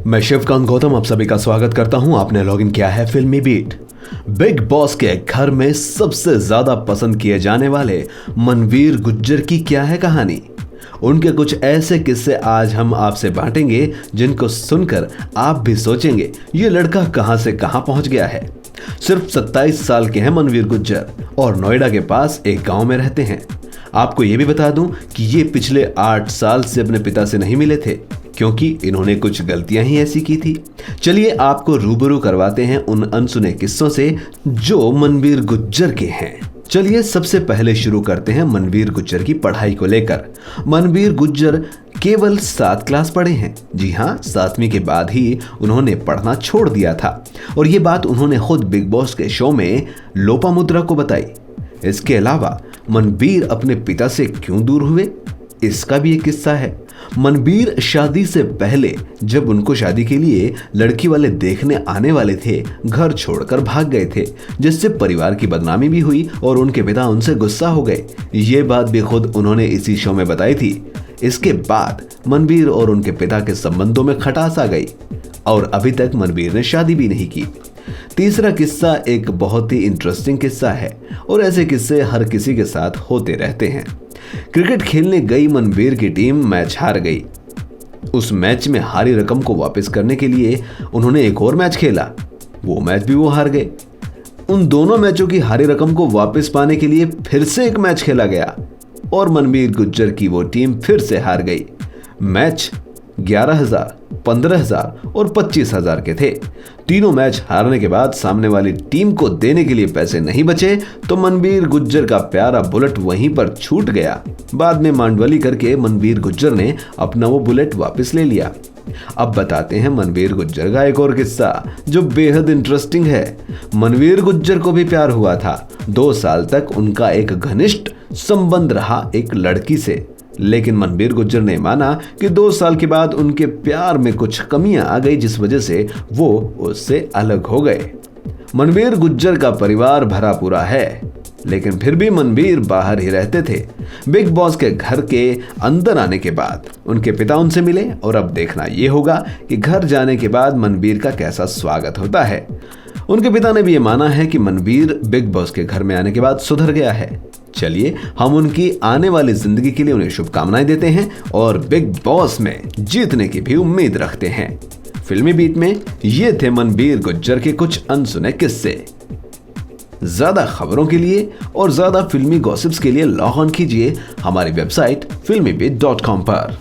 मैं शिवकांत गौतम आप सभी का स्वागत करता हूं। आपने लॉगिन किया है फिल्मी बीट। बिग बॉस के घर में सबसे ज्यादा पसंद किए जाने वाले मनवीर गुज्जर की क्या है कहानी। उनके कुछ ऐसे किस्से आज हम आपसे बांटेंगे जिनको सुनकर आप भी सोचेंगे ये लड़का कहां से कहां पहुंच गया है। सिर्फ 27 साल के हैं मनवीर गुज्जर और नोएडा के पास एक गांव में रहते हैं। आपको ये भी बता दूं कि ये पिछले 8 साल से अपने पिता से नहीं मिले थे क्योंकि इन्होंने कुछ गलतियां ही ऐसी की थी। चलिए आपको रूबरू करवाते हैं उन अनसुने किस्सों से जो मनवीर गुज्जर के हैं। चलिए सबसे पहले शुरू करते हैं मनवीर गुज्जर की पढ़ाई को लेकर। मनवीर गुज्जर केवल 7 क्लास पढ़े हैं। जी हाँ, 7वीं के बाद ही उन्होंने पढ़ना छोड़ दिया था और ये बात उन्होंने खुद बिग बॉस के शो में लोपामुद्रा को बताई। इसके अलावा मनवीर अपने पिता से क्यों दूर हुए, इसका भी एक किस्सा है। मनवीर शादी से पहले जब उनको शादी के लिए लड़की वाले देखने आने वाले थे, घर छोड़कर भाग गए थे, जिससे परिवार की बदनामी भी हुई और उनके पिता उनसे गुस्सा हो गए। ये बात भी खुद उन्होंने इसी शो में बताई थी। इसके बाद मनवीर और उनके पिता के संबंधों में खटास आ गई और अभी तक मनवीर ने शादी भी नहीं की। तीसरा किस्सा एक बहुत ही इंटरेस्टिंग किस्सा है और ऐसे किस्से हर किसी के साथ होते रहते हैं। क्रिकेट खेलने गई मनवीर की टीम मैच हार गई। उस मैच में हारी रकम को वापस करने के लिए उन्होंने एक और मैच खेला, वो मैच भी वो हार गए। उन दोनों मैचों की हारी रकम को वापस पाने के लिए फिर से एक मैच खेला गया और मनवीर गुज्जर की वो टीम फिर से हार गई। मैच 11,000, 15,000 और 25,000 के थे। तीनों मैच हारने के बाद सामने वाली टीम को देने के लिए पैसे नहीं बचे तो मनवीर गुज्जर का प्यारा बुलेट वहीं पर छूट गया। बाद में मांडवली करके मनवीर गुज्जर ने अपना वो बुलेट वापस ले लिया। अब बताते हैं मनवीर गुज्जर का एक और किस्सा जो बेहद इंटरेस्टिंग है। मनवीर गुज्जर को भी प्यार हुआ था। 2 साल तक उनका एक घनिष्ठ संबंध रहा एक लड़की से, लेकिन मनवीर गुज्जर ने माना कि 2 साल के बाद उनके प्यार में कुछ कमियां आ गई जिस वजह से वो उससे अलग हो गए। मनवीर गुज्जर का परिवार भरा पूरा है, लेकिन फिर भी मनवीर बाहर ही रहते थे। बिग बॉस के घर के अंदर आने के बाद उनके पिता उनसे मिले और अब देखना यह होगा कि घर जाने के बाद मनवीर का कैसा स्वागत होता है। उनके पिता ने भी ये माना है कि मनवीर बिग बॉस के घर में आने के बाद सुधर गया है। चलिए हम उनकी आने वाली जिंदगी के लिए उन्हें शुभकामनाएं देते हैं और बिग बॉस में जीतने की भी उम्मीद रखते हैं। फिल्मी बीट में ये थे मनवीर गुज्जर के कुछ अनसुने किस्से। ज्यादा खबरों के लिए और ज्यादा फिल्मी गॉसिप्स के लिए लॉग ऑन कीजिए हमारी वेबसाइट filmybit.com पर।